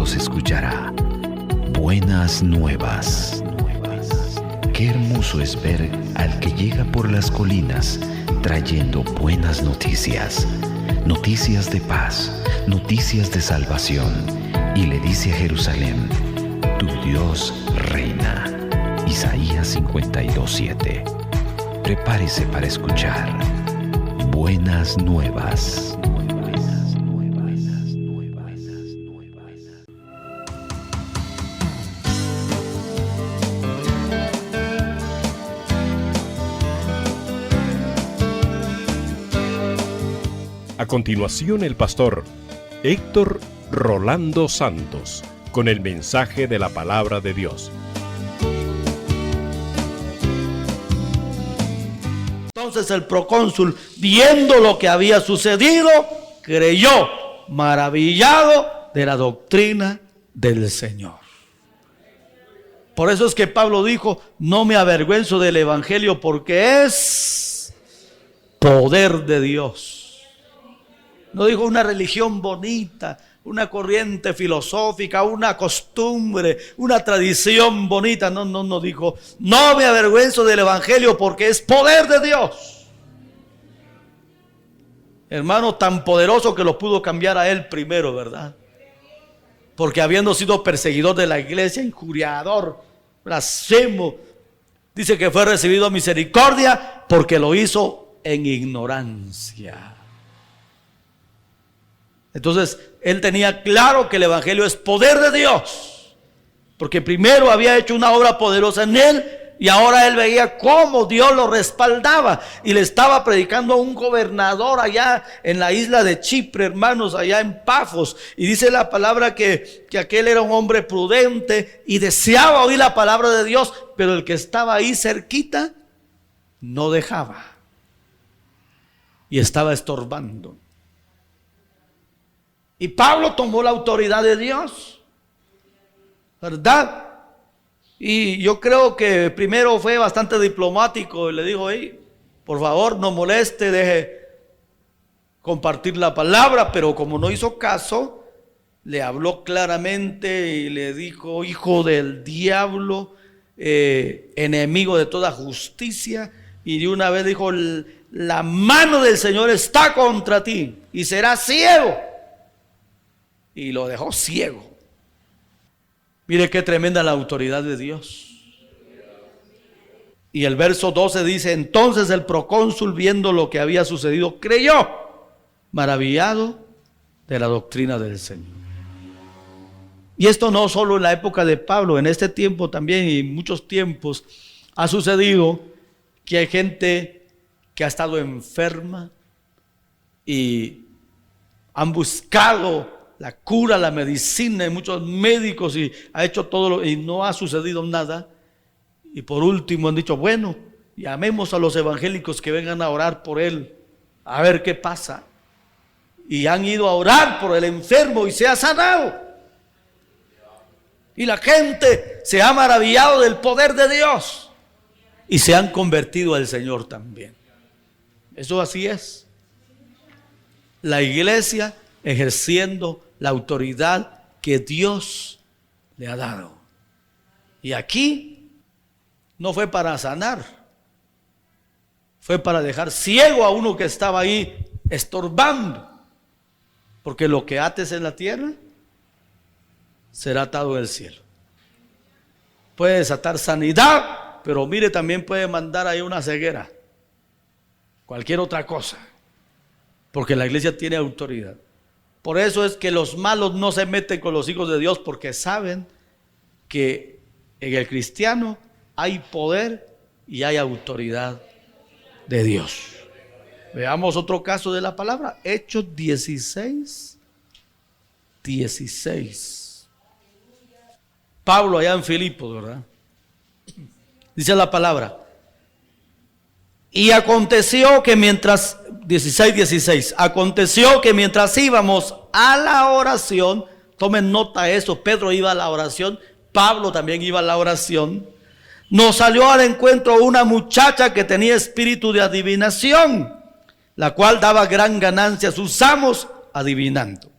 pronto se escuchará Buenas Nuevas. Qué hermoso es ver al que llega por las colinas trayendo buenas noticias, noticias de paz, noticias de salvación, y le dice a Jerusalén: tu Dios reina. Isaías 52:7. Prepárese para escuchar Buenas Nuevas. A continuación, el pastor Héctor Rolando Santos con el mensaje de la palabra de Dios. Entonces el procónsul, viendo lo que había sucedido, creyó, maravillado de la doctrina del Señor. Por eso es que Pablo dijo: no me avergüenzo del evangelio, porque es poder de Dios. No dijo una religión bonita, una corriente filosófica, una costumbre, una tradición bonita. No dijo: no me avergüenzo del evangelio, porque es poder de Dios. Hermano, tan poderoso que lo pudo cambiar a él primero, ¿verdad? Porque habiendo sido perseguidor de la iglesia, injuriador, blasfemo, dice que fue recibido misericordia porque lo hizo en ignorancia. Entonces, él tenía claro que el evangelio es poder de Dios, porque primero había hecho una obra poderosa en él, y ahora él veía cómo Dios lo respaldaba, y le estaba predicando a un gobernador allá en la isla de Chipre, hermanos, allá en Pafos. Y dice la palabra que aquel era un hombre prudente y deseaba oír la palabra de Dios, pero el que estaba ahí cerquita no dejaba y estaba estorbando. Y Pablo tomó la autoridad de Dios, ¿verdad? Y yo creo que primero fue bastante diplomático y le dijo: hey, por favor, no moleste, deje compartir la palabra. Pero como no hizo caso, le habló claramente y le dijo: hijo del diablo, enemigo de toda justicia. Y de una vez dijo: la mano del Señor está contra ti y serás ciego. Y lo dejó ciego. Mire qué tremenda la autoridad de Dios. Y el verso 12 dice: entonces el procónsul, viendo lo que había sucedido, creyó, maravillado de la doctrina del Señor. Y esto no solo en la época de Pablo, en este tiempo también, y en muchos tiempos ha sucedido que hay gente que ha estado enferma y han buscado la cura, la medicina, y muchos médicos, y ha hecho todo y no ha sucedido nada. Y por último han dicho: bueno, llamemos a los evangélicos que vengan a orar por él, a ver qué pasa. Y han ido a orar por el enfermo y se ha sanado. Y la gente se ha maravillado del poder de Dios y se han convertido al Señor también. Eso así es. La iglesia ejerciendo la autoridad que Dios le ha dado. Y aquí no fue para sanar, fue para dejar ciego a uno que estaba ahí estorbando. Porque lo que ates en la tierra será atado en el cielo. Puede desatar sanidad, pero mire, también puede mandar ahí una ceguera, cualquier otra cosa, porque la iglesia tiene autoridad. Por eso es que los malos no se meten con los hijos de Dios, porque saben que en el cristiano hay poder y hay autoridad de Dios. Veamos otro caso de la palabra, Hechos 16. Pablo allá en Filipos, ¿verdad? Dice la palabra: y aconteció que mientras, 16, aconteció que mientras íbamos a la oración, tomen nota de eso, Pedro iba a la oración, Pablo también iba a la oración, nos salió al encuentro una muchacha que tenía espíritu de adivinación, la cual daba gran ganancia a sus amos adivinando.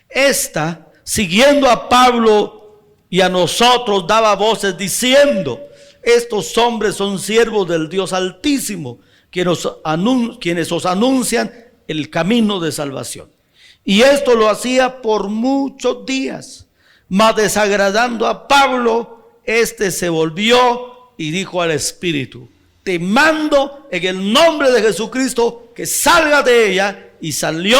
Esta siguiendo a Pablo y a nosotros, daba voces diciendo: estos hombres son siervos del Dios Altísimo, quienes os anuncian el camino de salvación. Y esto lo hacía por muchos días, mas desagradando a Pablo, este se volvió y dijo al Espíritu: te mando en el nombre de Jesucristo que salga de ella. Y salió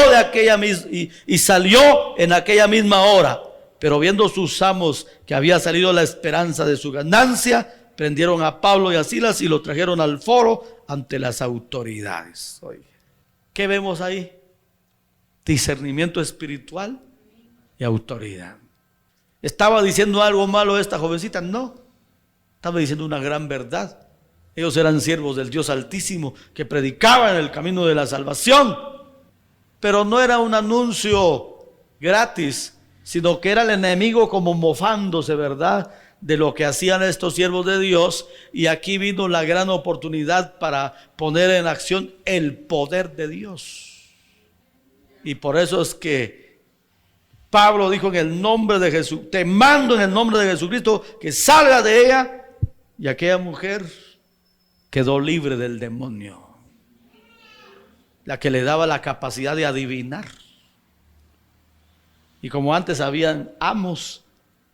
en aquella misma hora. Pero viendo sus amos que había salido la esperanza de su ganancia, prendieron a Pablo y a Silas y lo trajeron al foro ante las autoridades. Oye, ¿qué vemos ahí? Discernimiento espiritual y autoridad. ¿Estaba diciendo algo malo esta jovencita? No, estaba diciendo una gran verdad. Ellos eran siervos del Dios Altísimo que predicaban el camino de la salvación. Pero no era un anuncio gratis, sino que era el enemigo como mofándose, ¿verdad?, de lo que hacían estos siervos de Dios. Y aquí vino la gran oportunidad para poner en acción el poder de Dios. Y por eso es que Pablo dijo: en el nombre de Jesús, te mando en el nombre de Jesucristo que salga de ella. Y aquella mujer quedó libre del demonio, la que le daba la capacidad de adivinar. Y como antes habían amos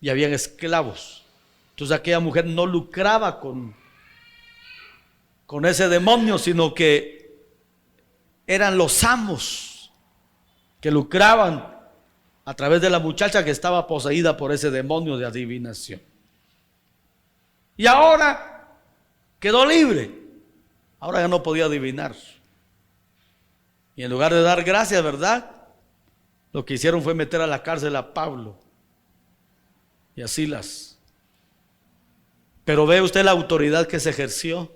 y habían esclavos, entonces aquella mujer no lucraba con ese demonio, sino que eran los amos que lucraban a través de la muchacha que estaba poseída por ese demonio de adivinación. Y ahora quedó libre, ahora ya no podía adivinar. Y en lugar de dar gracias, ¿verdad?, lo que hicieron fue meter a la cárcel a Pablo y a Silas. Pero ve usted la autoridad que se ejerció.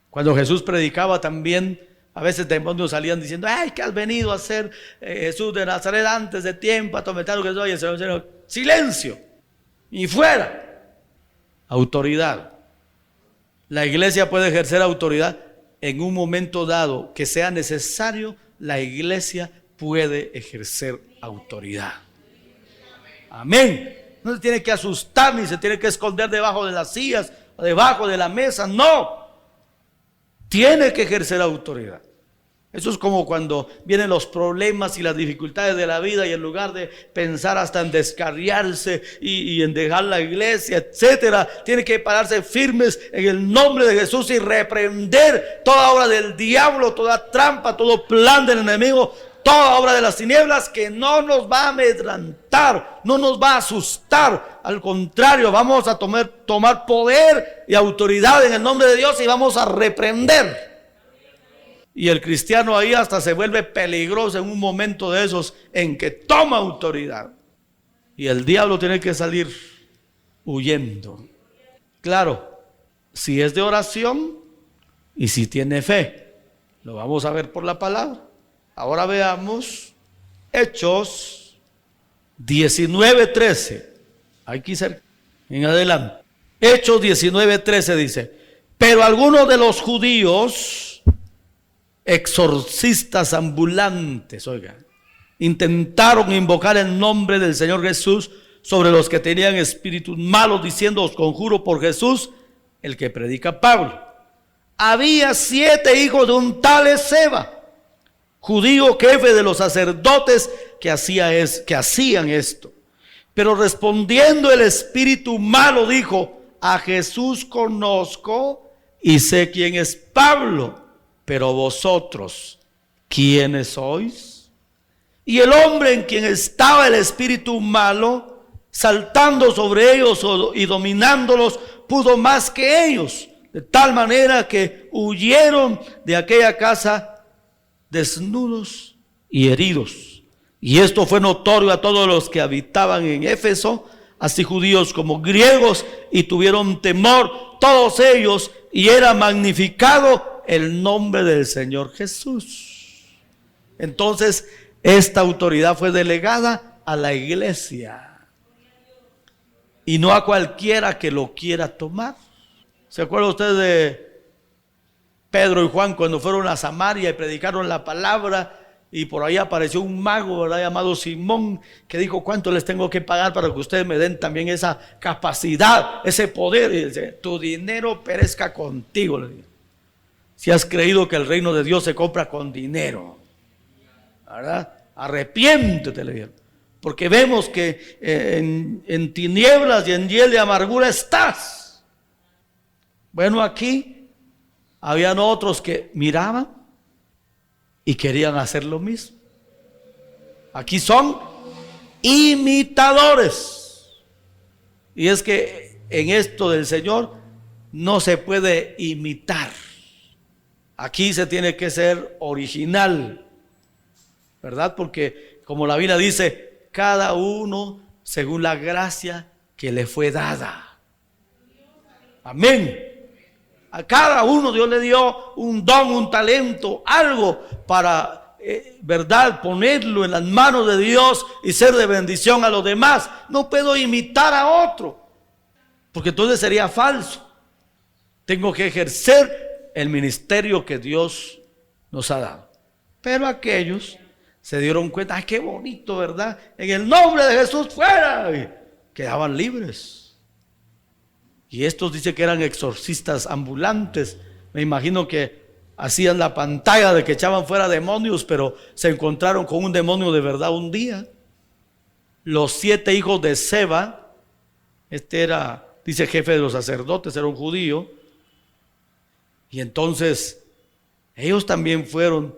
Cuando Jesús predicaba también, a veces demonios salían diciendo: ay, ¿qué has venido a hacer, Jesús de Nazaret, antes de tiempo, a tormentar lo que soy? El Señor, silencio, y fuera. Autoridad. La iglesia puede ejercer autoridad en un momento dado que sea necesario. La iglesia puede ejercer autoridad. Amén. No se tiene que asustar ni se tiene que esconder debajo de las sillas o debajo de la mesa. No. Tiene que ejercer autoridad. Eso es como cuando vienen los problemas y las dificultades de la vida, y en lugar de pensar hasta en descarriarse y en dejar la iglesia, etcétera, tiene que pararse firmes en el nombre de Jesús y reprender toda obra del diablo, toda trampa, todo plan del enemigo, toda obra de las tinieblas que no nos va a amedrentar, no nos va a asustar. Al contrario, vamos a tomar poder y autoridad en el nombre de Dios y vamos a reprender. Y el cristiano ahí hasta se vuelve peligroso en un momento de esos en que toma autoridad. Y el diablo tiene que salir huyendo. Claro, si es de oración y si tiene fe. Lo vamos a ver por la palabra. Ahora veamos Hechos 19:13. Aquí cerca, en adelante. Hechos 19:13 dice: pero algunos de los judíos, exorcistas ambulantes, oiga, intentaron invocar el nombre del Señor Jesús sobre los que tenían espíritus malos, diciendo: os conjuro por Jesús, el que predica Pablo. Había 7 hijos de un tal Esceva, judío, jefe de los sacerdotes, que hacían esto. Pero respondiendo el espíritu malo dijo: a Jesús conozco y sé quién es Pablo, pero vosotros, ¿quiénes sois? Y el hombre en quien estaba el espíritu malo, saltando sobre ellos y dominándolos, pudo más que ellos, de tal manera que huyeron de aquella casa desnudos y heridos. Y esto fue notorio a todos los que habitaban en Éfeso, así judíos como griegos, y tuvieron temor todos ellos, y era magnificado el nombre del Señor Jesús. Entonces esta autoridad fue delegada a la iglesia y no a cualquiera que lo quiera tomar. ¿Se acuerda usted de Pedro y Juan cuando fueron a Samaria y predicaron la palabra y por ahí apareció un mago, ¿verdad?, llamado Simón, que dijo: ¿cuánto les tengo que pagar para que ustedes me den también esa capacidad, ese poder? Y dice: tu dinero perezca contigo, le dijo. Si has creído que el reino de Dios se compra con dinero, ¿verdad? Arrepiéntete, le dijeron, porque vemos que en tinieblas y en hiel de amargura estás. Bueno, aquí habían otros que miraban y querían hacer lo mismo. Aquí son imitadores. Y es que en esto del Señor no se puede imitar. Aquí se tiene que ser original, ¿verdad? Porque como la Biblia dice, cada uno según la gracia que le fue dada. Amén. A cada uno Dios le dio un don, un talento, algo para, ¿verdad?, ponerlo en las manos de Dios y ser de bendición a los demás. No puedo imitar a otro, porque entonces sería falso. Tengo que ejercer el ministerio que Dios nos ha dado. Pero aquellos se dieron cuenta: ¡ay, qué bonito!, ¿verdad? En el nombre de Jesús, fuera. Y quedaban libres. Y estos dice que eran exorcistas ambulantes. Me imagino que hacían la pantalla de que echaban fuera demonios, pero se encontraron con un demonio de verdad un día. Los 7 hijos de Seba, este era, dice, jefe de los sacerdotes, era un judío. Y entonces ellos también fueron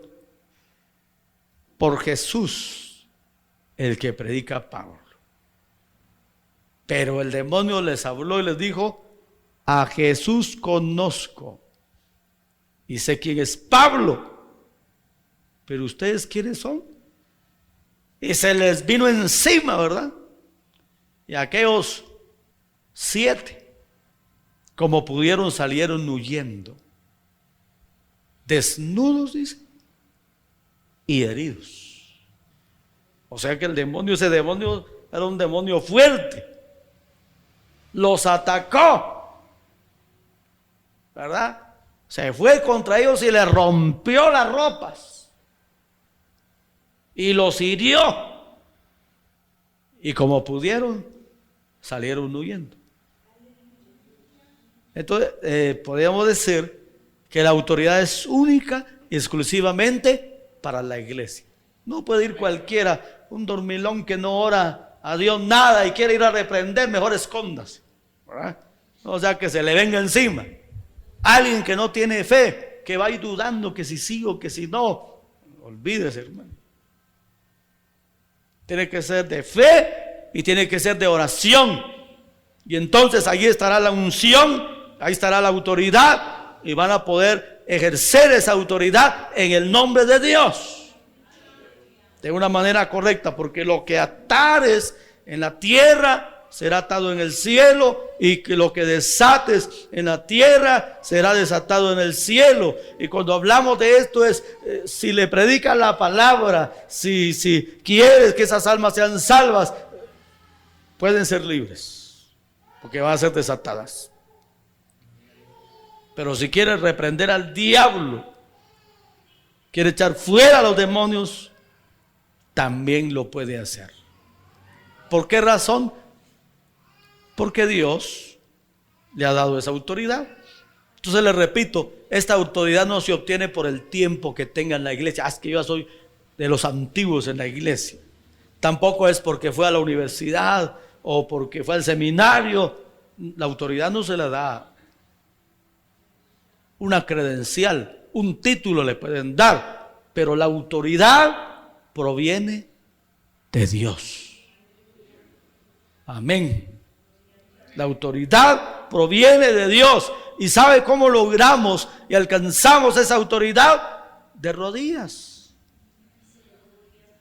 por Jesús, el que predica Pablo. Pero el demonio les habló y les dijo: a Jesús conozco y sé quién es Pablo, pero ustedes ¿quiénes son? Y se les vino encima, ¿verdad? Y aquellos 7, como pudieron, salieron huyendo, desnudos, dice, y heridos. O sea que ese demonio era un demonio fuerte. Los atacó, ¿verdad? Se fue contra ellos y les rompió las ropas y los hirió, y como pudieron salieron huyendo. Entonces podríamos decir que la autoridad es única y exclusivamente para la iglesia. No puede ir cualquiera, un dormilón que no ora a Dios nada y quiere ir a reprender, mejor escóndase, ¿verdad? O sea, que se le venga encima. Alguien que no tiene fe, que va a ir dudando que si sí o que si no, olvídese, hermano. Tiene que ser de fe y tiene que ser de oración. Y entonces allí estará la unción, ahí estará la autoridad, y van a poder ejercer esa autoridad en el nombre de Dios de una manera correcta, porque lo que atares en la tierra será atado en el cielo, y que lo que desates en la tierra será desatado en el cielo. Y cuando hablamos de esto es, si le predicas la palabra, si quieres que esas almas sean salvas, pueden ser libres, porque van a ser desatadas. Pero si quieres reprender al diablo, quiere echar fuera a los demonios, también lo puede hacer. ¿Por qué razón? Porque Dios le ha dado esa autoridad. Entonces le repito, esta autoridad no se obtiene por el tiempo que tenga en la iglesia. Es que yo soy de los antiguos en la iglesia. Tampoco es porque fue a la universidad o porque fue al seminario. La autoridad no se la da una credencial, un título le pueden dar, pero la autoridad proviene de Dios. Amén. La autoridad proviene de Dios. ¿Y sabe cómo logramos y alcanzamos esa autoridad? De rodillas,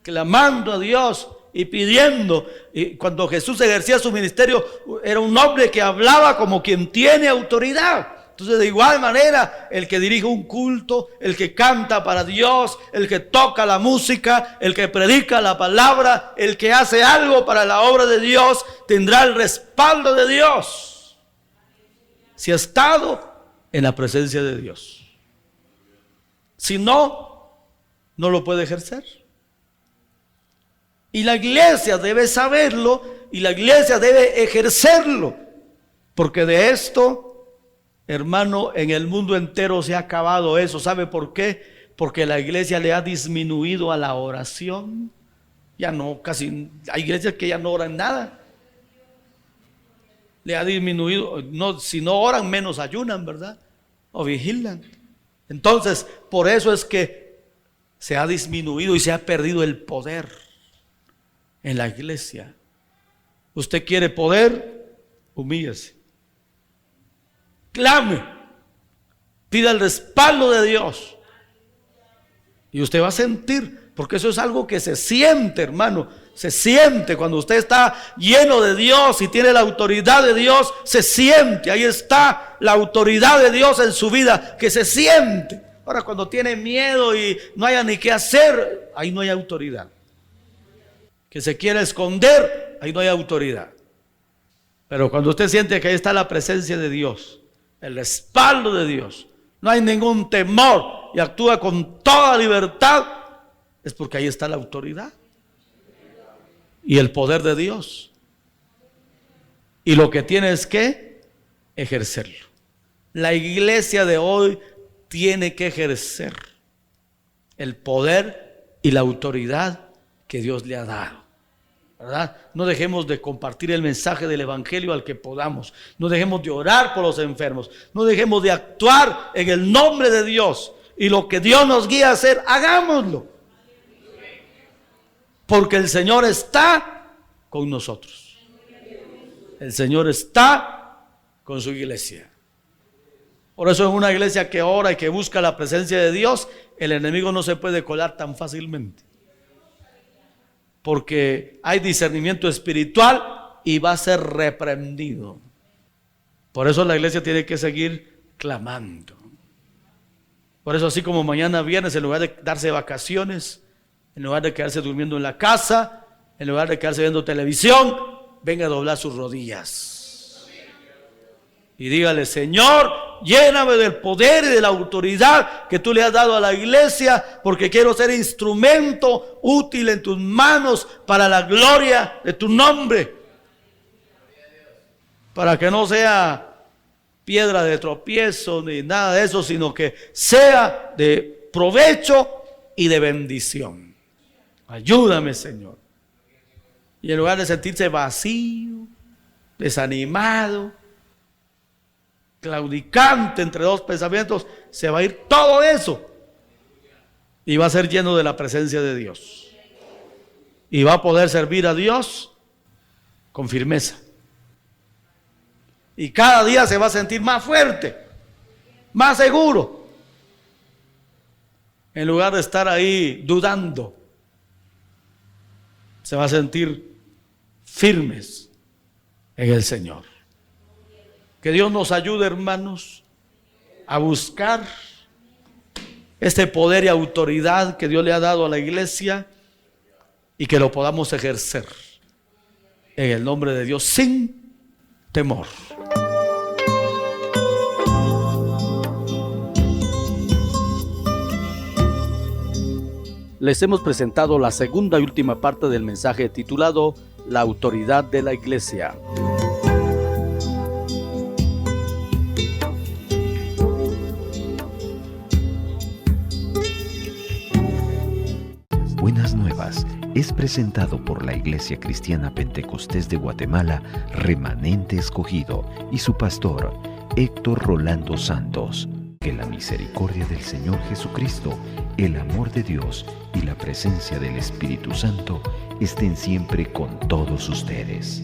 clamando a Dios y pidiendo. Y cuando Jesús ejercía su ministerio, era un hombre que hablaba como quien tiene autoridad. Entonces, de igual manera, el que dirige un culto, el que canta para Dios, el que toca la música, el que predica la palabra, el que hace algo para la obra de Dios, tendrá el respaldo de Dios, si ha estado en la presencia de Dios. Si no, no lo puede ejercer. Y la iglesia debe saberlo y la iglesia debe ejercerlo. Porque de esto, hermano, en el mundo entero se ha acabado eso. ¿Sabe por qué? Porque la iglesia le ha disminuido a la oración. Ya no, casi, hay iglesias que ya no oran nada. Le ha disminuido, no, si no oran menos ayunan, ¿verdad? O vigilan. Entonces, por eso es que se ha disminuido y se ha perdido el poder en la iglesia. Usted quiere poder, humíllese, clame, pida el respaldo de Dios y usted va a sentir, porque eso es algo que se siente, hermano. Se siente cuando usted está lleno de Dios y tiene la autoridad de Dios. Se siente, ahí está la autoridad de Dios en su vida, que se siente. Ahora, cuando tiene miedo y no haya ni qué hacer, ahí no hay autoridad. Que se quiere esconder, ahí no hay autoridad. Pero cuando usted siente que ahí está la presencia de Dios, el respaldo de Dios, no hay ningún temor y actúa con toda libertad, es porque ahí está la autoridad y el poder de Dios. Y lo que tiene es que ejercerlo. La iglesia de hoy tiene que ejercer el poder y la autoridad que Dios le ha dado, ¿verdad? No dejemos de compartir el mensaje del evangelio al que podamos. No dejemos de orar por los enfermos. No dejemos de actuar en el nombre de Dios. Y lo que Dios nos guía a hacer, hagámoslo. Porque el Señor está con nosotros. El Señor está con su iglesia. Por eso en una iglesia que ora y que busca la presencia de Dios, el enemigo no se puede colar tan fácilmente. Porque hay discernimiento espiritual y va a ser reprendido. Por eso la iglesia tiene que seguir clamando. Por eso, así como mañana viernes, en lugar de darse vacaciones, en lugar de quedarse durmiendo en la casa, en lugar de quedarse viendo televisión, venga a doblar sus rodillas y dígale: Señor, lléname del poder y de la autoridad que tú le has dado a la iglesia, porque quiero ser instrumento útil en tus manos para la gloria de tu nombre, para que no sea piedra de tropiezo ni nada de eso, sino que sea de provecho y de bendición. Ayúdame, Señor. Y en lugar de sentirse vacío, desanimado, claudicante entre dos pensamientos, se va a ir todo eso y va a ser lleno de la presencia de Dios y va a poder servir a Dios con firmeza. Y cada día se va a sentir más fuerte, más seguro, en lugar de estar ahí dudando. Se va a sentir firmes en el Señor. Que Dios nos ayude, hermanos, a buscar este poder y autoridad que Dios le ha dado a la iglesia y que lo podamos ejercer en el nombre de Dios sin temor. Les hemos presentado la segunda y última parte del mensaje titulado La autoridad de la iglesia. Buenas Nuevas es presentado por la Iglesia Cristiana Pentecostés de Guatemala, Remanente Escogido, y su pastor, Héctor Rolando Santos. Que la misericordia del Señor Jesucristo, el amor de Dios y la presencia del Espíritu Santo estén siempre con todos ustedes.